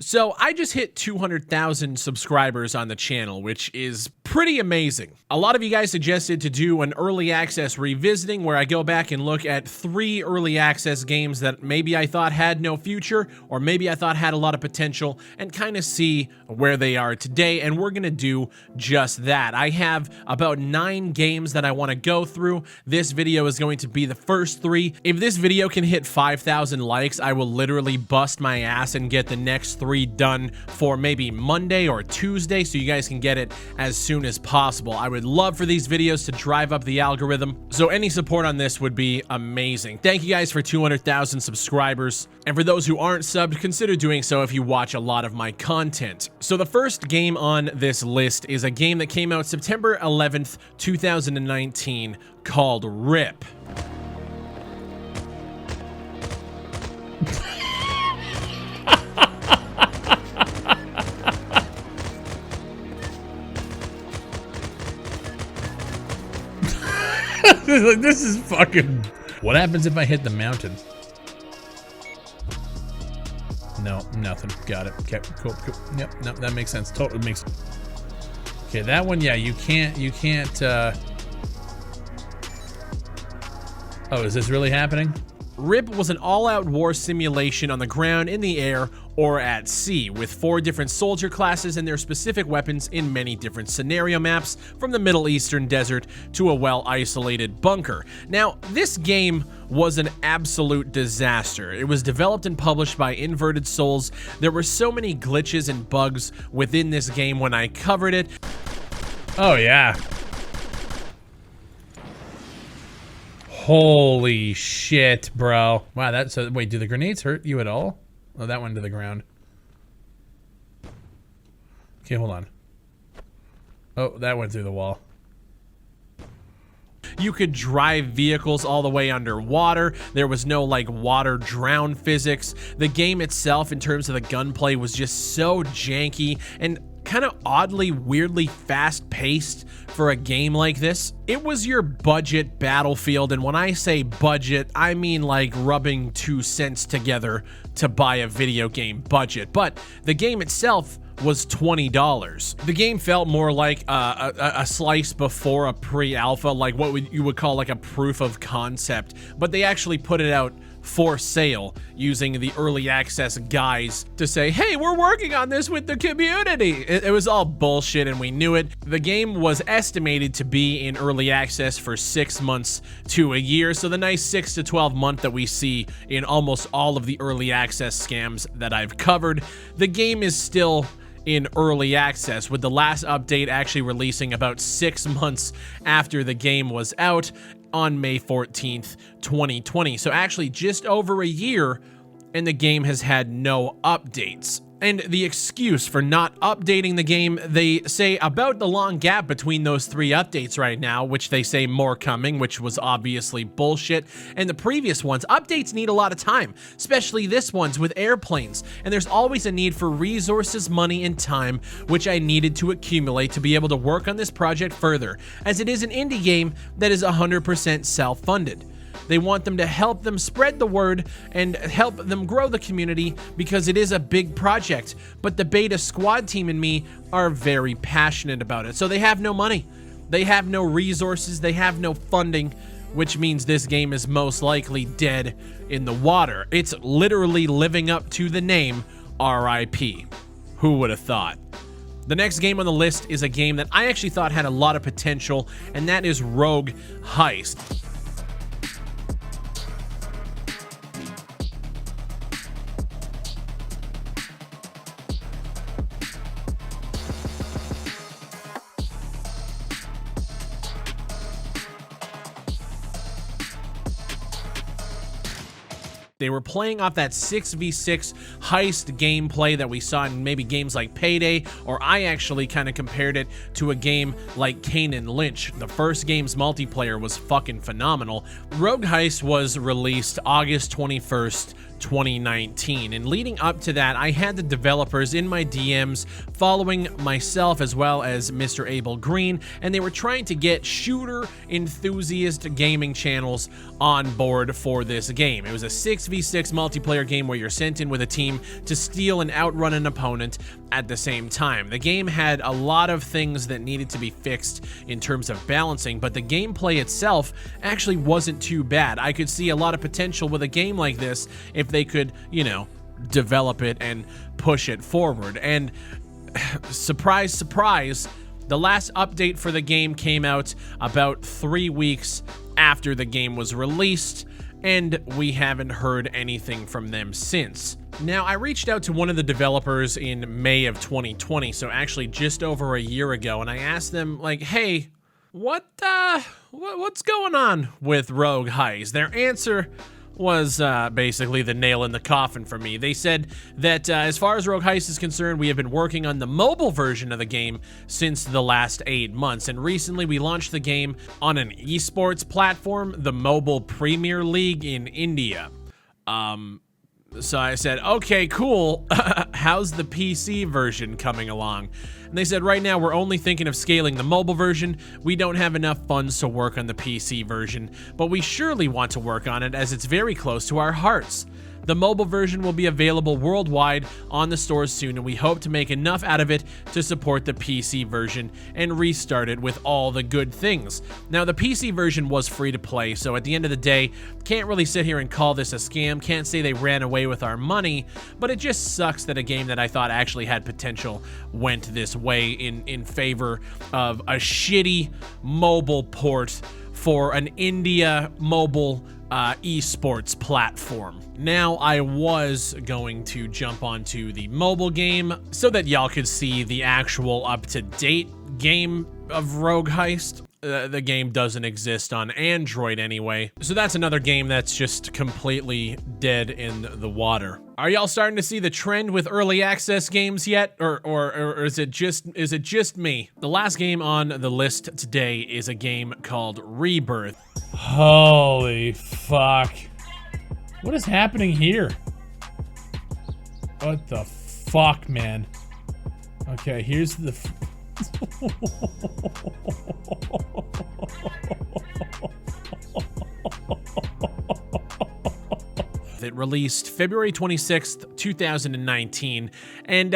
So I just hit 200,000 subscribers on the channel, which is pretty amazing. A lot of you guys suggested to do an early access revisiting where I go back and look at 3 early access games that maybe I thought had no future, or maybe I thought had a lot of potential, and kind of see where they are today, and we're gonna do just that. I have about 9 games that I want to go through. This video is going to be the first 3. If this video can hit 5,000 likes, I will literally bust my ass and get the next 3 done for maybe Monday or Tuesday, so you guys can get it as soon as possible. I would love for these videos to drive up the algorithm, so any support on this would be amazing. Thank you guys for 200,000 subscribers, and for those who aren't subbed, consider doing so if you watch a lot of my content. So the first game on this list is a game that came out September 11th, 2019 called RIP. This is fucking... What happens if I hit the mountain? No, nothing. Got it. Okay, cool. Yep, no, that makes sense. Totally makes... Okay, that one, yeah, you can't, Oh, is this really happening? RIP was an all-out war simulation on the ground, in the air, or at sea, with 4 different soldier classes and their specific weapons in many different scenario maps, from the Middle Eastern desert to a well-isolated bunker. Now, this game was an absolute disaster. It was developed and published by Inverted Souls. There were so many glitches and bugs within this game when I covered it. Oh, yeah. Holy shit, bro. Wow, that's so. Wait, do the grenades hurt you at all? Oh, that went to the ground. Okay, hold on. Oh, that went through the wall. You could drive vehicles all the way underwater. There was no like water drown physics. The game itself, in terms of the gunplay, was just so janky and kind of oddly, weirdly fast-paced for a game like this. It was your budget Battlefield, and when I say budget, I mean like rubbing 2 cents together to buy a video game budget. But the game itself was $20. The game felt more like a slice before a pre-alpha, like what you would call like a proof of concept, but they actually put it out for sale using the early access guys to say, hey, we're working on this with the community. It was all bullshit and we knew it. The game was estimated to be in early access for 6 months to a year, so the nice 6 to 12 month that we see in almost all of the early access scams that I've covered. The game is still in early access, with the last update actually releasing about 6 months after the game was out on May 14th, 2020. So actually just over a year, and the game has had no updates. And the excuse for not updating the game, they say about the long gap between those 3 updates right now, which they say more coming, which was obviously bullshit. And the previous ones, updates need a lot of time, especially this one's with airplanes. And there's always a need for resources, money, and time, which I needed to accumulate to be able to work on this project further, as it is an indie game that is 100% self-funded. They want them to help them spread the word and help them grow the community because it is a big project, but the beta squad team and me are very passionate about it. So they have no money, they have no resources, they have no funding, which means this game is most likely dead in the water. It's literally living up to the name RIP. Who would have thought? The next game on the list is a game that I actually thought had a lot of potential, and that is Rogue Heist. They were playing off that 6v6 heist gameplay that we saw in maybe games like Payday, or I actually kind of compared it to a game like Kane and Lynch. The first game's multiplayer was fucking phenomenal. Rogue Heist was released August 21st, 2019. And leading up to that, I had the developers in my DMs following myself as well as Mr. Abel Green, and they were trying to get shooter enthusiast gaming channels on board for this game. It was a 6v6 multiplayer game where you're sent in with a team to steal and outrun an opponent at the same time. The game had a lot of things that needed to be fixed in terms of balancing, but the gameplay itself actually wasn't too bad. I could see a lot of potential with a game like this if they could, you know, develop it and push it forward. And surprise, surprise, the last update for the game came out about 3 weeks after the game was released, and we haven't heard anything from them since. Now, I reached out to one of the developers in May of 2020, so actually just over a year ago, and I asked them, like, hey, what's going on with Rogue Heist? Their answer was basically the nail in the coffin for me. They said that as far as Rogue Heist is concerned, we have been working on the mobile version of the game since the last 8 months, and recently we launched the game on an esports platform, the Mobile Premier League in India. So I said, okay, cool. How's the PC version coming along? And they said, right now we're only thinking of scaling the mobile version. We don't have enough funds to work on the PC version, but we surely want to work on it as it's very close to our hearts. The mobile version will be available worldwide on the stores soon, and we hope to make enough out of it to support the PC version and restart it with all the good things. Now, the PC version was free to play, so at the end of the day, can't really sit here and call this a scam, can't say they ran away with our money, but it just sucks that a game that I thought actually had potential went this way in favor of a shitty mobile port for an India mobile esports platform. Now, I was going to jump onto the mobile game so that y'all could see the actual up-to-date game of Rogue Heist. The game doesn't exist on Android anyway, so that's another game that's just completely dead in the water. Are y'all starting to see the trend with early access games yet, or is it just me? The last game on the list today is a game called Rebirth. Holy fuck! What is happening here? What the fuck, man? Okay, here's the. It released February 26th, 2019, and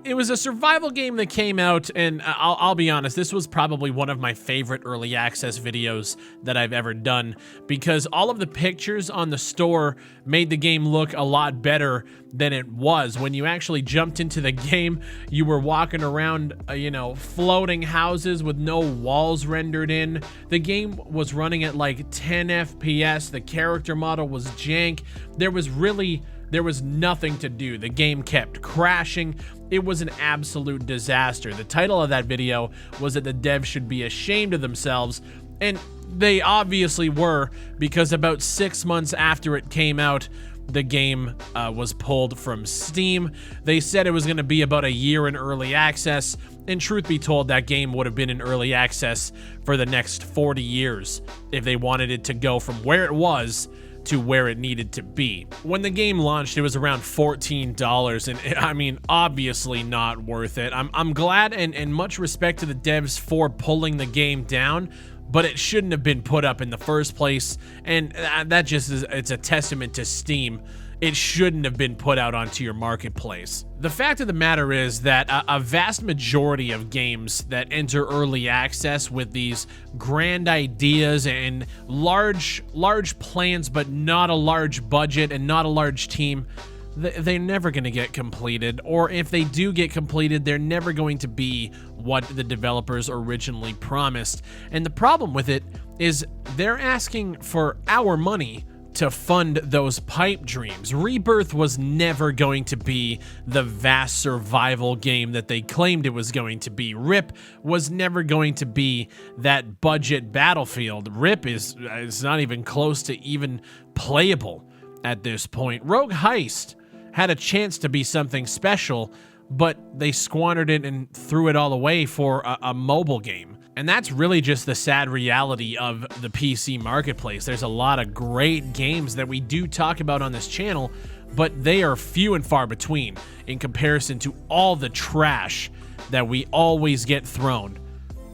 it was a survival game that came out, and I'll be honest, this was probably one of my favorite early access videos that I've ever done, because all of the pictures on the store made the game look a lot better than it was. When you actually jumped into the game, you were walking around, you know, floating houses with no walls rendered in. The game was running at like 10 FPS. The character model was jank. There was nothing to do. The game kept crashing. It was an absolute disaster. The title of that video was that the devs should be ashamed of themselves, and they obviously were, because about 6 months after it came out, the game was pulled from Steam. They said it was going to be about a year in early access, and truth be told, that game would have been in early access for the next 40 years if they wanted it to go from where it was to where it needed to be. When the game launched, it was around $14, and I mean, obviously not worth it. I'm glad and much respect to the devs for pulling the game down, but it shouldn't have been put up in the first place, and that just is, it's a testament to Steam. It shouldn't have been put out onto your marketplace. The fact of the matter is that a vast majority of games that enter early access with these grand ideas and large plans, but not a large budget and not a large team, they're never going to get completed, or if they do get completed, they're never going to be what the developers originally promised. And the problem with it is they're asking for our money to fund those pipe dreams. Rebirth was never going to be the vast survival game that they claimed it was going to be. RIP was never going to be that budget Battlefield. RIP is not even close to even playable at this point. Rogue Heist had a chance to be something special, but they squandered it and threw it all away for a mobile game. And that's really just the sad reality of the PC marketplace. There's a lot of great games that we do talk about on this channel, but they are few and far between in comparison to all the trash that we always get thrown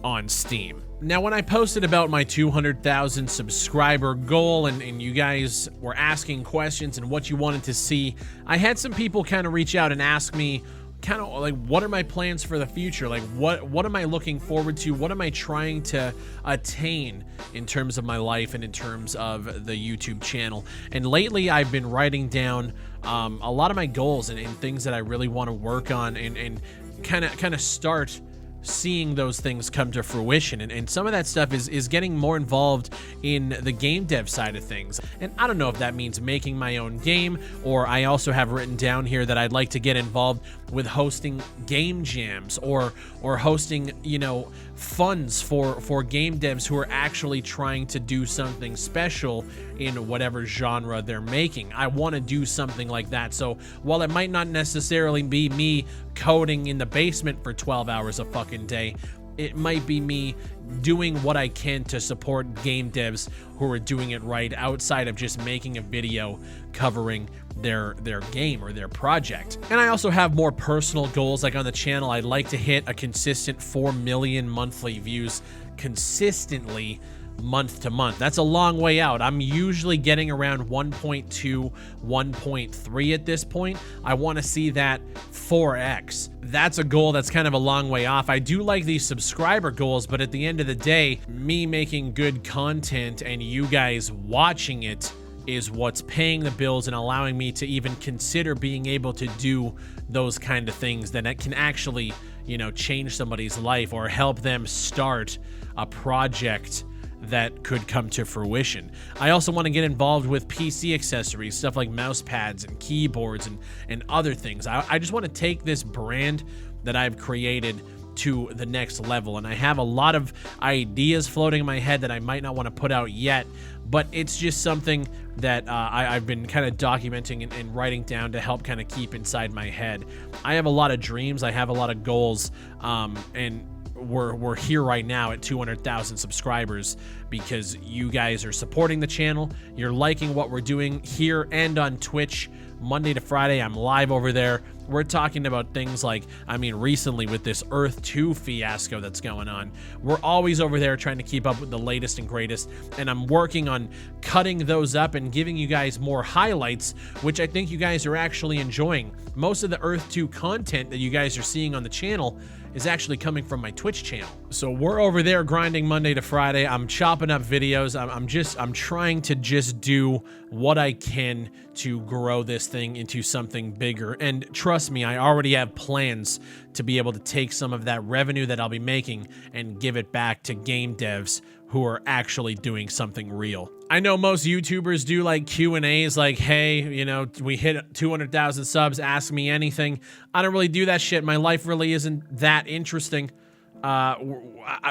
on Steam. Now, when I posted about my 200,000 subscriber goal and you guys were asking questions and what you wanted to see, I had some people kind of reach out and ask me kind of like, what are my plans for the future? Like, what am I looking forward to? What am I trying to attain in terms of my life and in terms of the YouTube channel? And lately I've been writing down a lot of my goals and things that I really want to work on and kind of start seeing those things come to fruition, and some of that stuff is getting more involved in the game dev side of things. And I don't know if that means making my own game, or I also have written down here that I'd like to get involved with hosting game jams or hosting, you know, funds for game devs who are actually trying to do something special in whatever genre they're making. I want to do something like that. So while it might not necessarily be me coding in the basement for 12 hours a fucking day, it might be me doing what I can to support game devs who are doing it right outside of just making a video covering their game or their project. And I also have more personal goals. Like on the channel, I'd like to hit a consistent 4 million monthly views consistently month to month. That's a long way out. I'm usually getting around 1.2, 1.3 at this point. I want to see that 4x. That's a goal that's kind of a long way off. I do like these subscriber goals, but at the end of the day, me making good content and you guys watching it is what's paying the bills and allowing me to even consider being able to do those kind of things that can actually, you know, change somebody's life or help them start a project that could come to fruition. I also want to get involved with PC accessories, stuff like mouse pads and keyboards and other things. I just want to take this brand that I've created to the next level, and I have a lot of ideas floating in my head that I might not want to put out yet, but it's just something that I've been kind of documenting and writing down to help kind of keep inside my head. I have a lot of dreams, I have a lot of goals, and we're here right now at 200,000 subscribers because you guys are supporting the channel. You're liking what we're doing here and on Twitch. Monday to Friday, I'm live over there. We're talking about things like, I mean, recently with this Earth 2 fiasco that's going on, we're always over there trying to keep up with the latest and greatest, and I'm working on cutting those up and giving you guys more highlights, which I think you guys are actually enjoying. Most of the Earth 2 content that you guys are seeing on the channel is actually coming from my Twitch channel. So we're over there grinding Monday to Friday. I'm chopping up videos. I'm trying to just do what I can to grow this thing into something bigger. And trust me, I already have plans to be able to take some of that revenue that I'll be making and give it back to game devs who are actually doing something real. I know most YouTubers do like Q&As like, hey, you know, we hit 200,000 subs, ask me anything. I don't really do that shit. My life really isn't that interesting.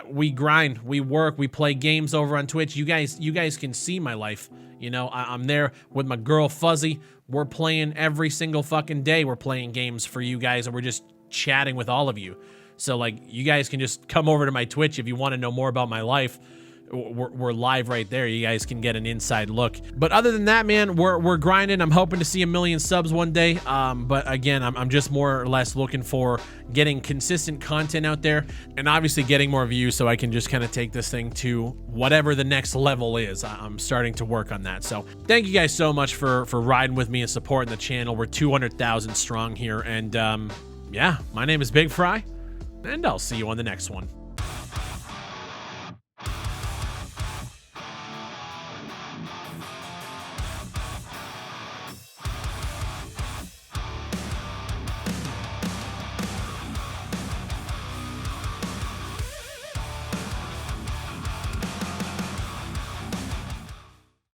We grind, we work, we play games over on Twitch. You guys can see my life. You know, I'm there with my girl Fuzzy. We're playing every single fucking day. We're playing games for you guys, and we're just chatting with all of you. So like, you guys can just come over to my Twitch if you want to know more about my life. We're live right there. You guys can get an inside look. But other than that, man, we're grinding. I'm hoping to see 1 million subs one day. But again, I'm just more or less looking for getting consistent content out there and obviously getting more views so I can just kind of take this thing to whatever the next level is. I'm starting to work on that. So thank you guys so much for riding with me and supporting the channel. We're 200,000 strong here. And yeah, my name is Bigfry, and I'll see you on the next one.